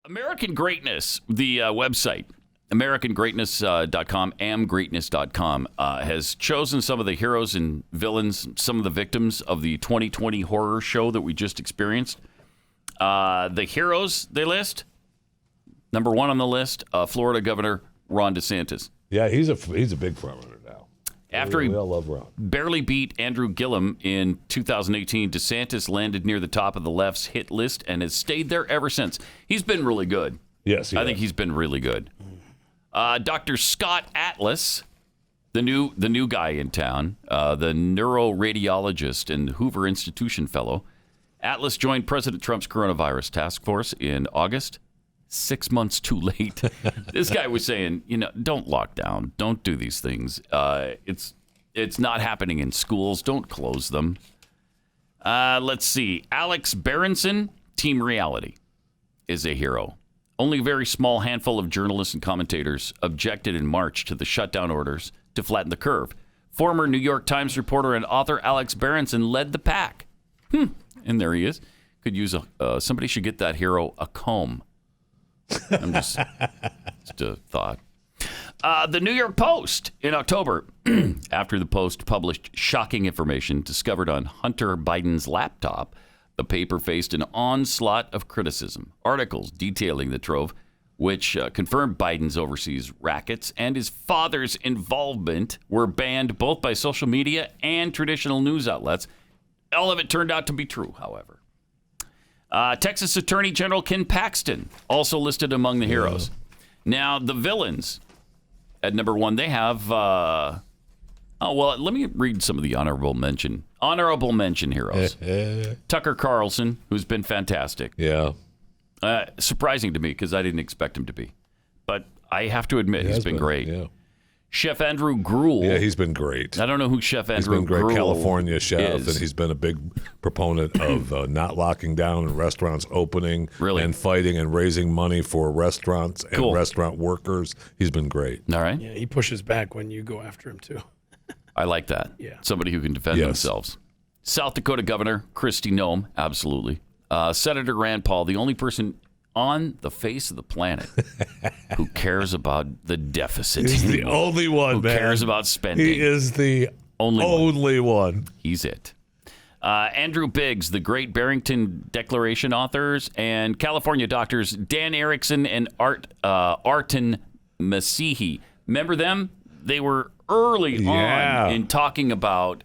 American Greatness, the website, AmericanGreatness.com, amgreatness.com, has chosen some of the heroes and villains, some of the victims of the 2020 horror show that we just experienced. The heroes they list, number one on the list, Florida Governor Ron Desantis. Yeah, he's a big front runner now. After we all love Ron. Barely beat Andrew Gillum in 2018, DeSantis landed near the top of the left's hit list and has stayed there ever since. He's been really good. Yes, I think he's been really good. Dr. Scott Atlas, the new guy in town, the neuroradiologist and Hoover Institution fellow. Atlas joined President Trump's coronavirus task force in August. 6 months too late. This guy was saying, don't lock down. Don't do these things. It's not happening in schools. Don't close them. Let's see. Alex Berenson, Team Reality, is a hero. Only a very small handful of journalists and commentators objected in March to the shutdown orders to flatten the curve. Former New York Times reporter and author Alex Berenson led the pack. And there he is. Could use somebody should get that hero a comb. I'm just a thought. The New York Post in October, after the Post published shocking information discovered on Hunter Biden's laptop, the paper faced an onslaught of criticism. Articles detailing the trove, which confirmed Biden's overseas rackets and his father's involvement, were banned both by social media and traditional news outlets. All of it turned out to be true, however. Texas Attorney General Ken Paxton, also listed among the heroes. Now, the villains, at number one, they have... let me read some of the honorable mention heroes. Tucker Carlson, who's been fantastic. Yeah. Surprising to me, because I didn't expect him to be. But I have to admit, he's been great. Yeah. Chef Andrew Gruel. Yeah, he's been great. I don't know who Chef Andrew Gruel is. He's been great California chef, and he's been a big proponent of not locking down and restaurants opening and fighting and raising money for restaurants and restaurant workers. He's been great. All right. Yeah, he pushes back when you go after him, too. I like that. Yeah. Somebody who can defend themselves. South Dakota Governor Kristi Noem, absolutely. Senator Rand Paul, the only person on the face of the planet who cares about the deficit. He's the only one, who cares about spending. He is the only one. He's it. Andrew Biggs, the Great Barrington Declaration authors, and California doctors Dan Erickson and Artin Masihi. Remember them? They were early on in talking about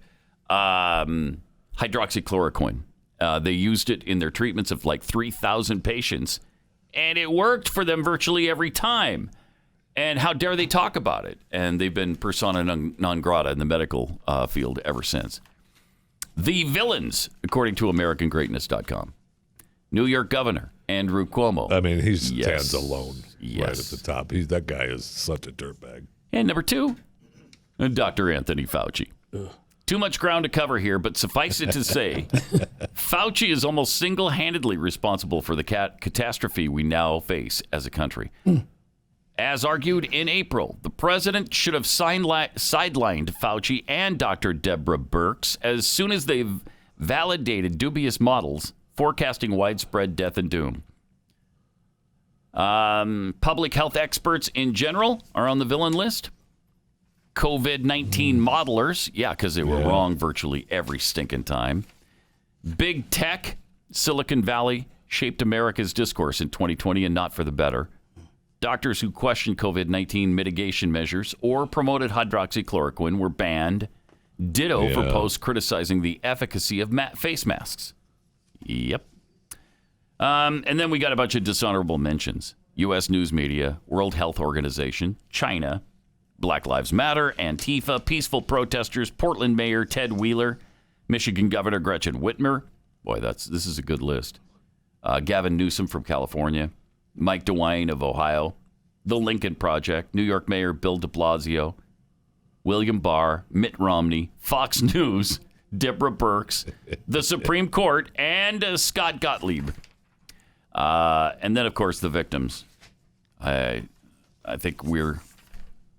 hydroxychloroquine. They used it in their treatments of like 3,000 patients, and it worked for them virtually every time. And how dare they talk about it? And they've been persona non grata in the medical field ever since. The villains, according to AmericanGreatness.com. New York Governor Andrew Cuomo. I mean, he stands alone right at the top. That guy is such a dirtbag. And number two, Dr. Anthony Fauci. Too much ground to cover here, but suffice it to say, Fauci is almost single-handedly responsible for the catastrophe we now face as a country. As argued in April, the president should have sidelined Fauci and Dr. Deborah Birx as soon as they've validated dubious models forecasting widespread death and doom. Public health experts in general are on the villain list. COVID-19 modelers, because they were wrong virtually every stinking time. Big tech, Silicon Valley, shaped America's discourse in 2020 and not for the better. Doctors who questioned COVID-19 mitigation measures or promoted hydroxychloroquine were banned. Ditto for posts criticizing the efficacy of face masks. Yep. And then we got a bunch of dishonorable mentions. U.S. news media, World Health Organization, China, Black Lives Matter, Antifa, peaceful protesters, Portland Mayor Ted Wheeler, Michigan Governor Gretchen Whitmer. Boy, this is a good list. Gavin Newsom from California, Mike DeWine of Ohio, the Lincoln Project, New York Mayor Bill de Blasio, William Barr, Mitt Romney, Fox News, Deborah Birx, the Supreme Court, and Scott Gottlieb. And then, of course, the victims. I think we're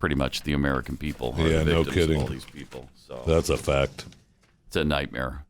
pretty much the American people. Yeah, no kidding. All these people. So that's a fact. It's a nightmare.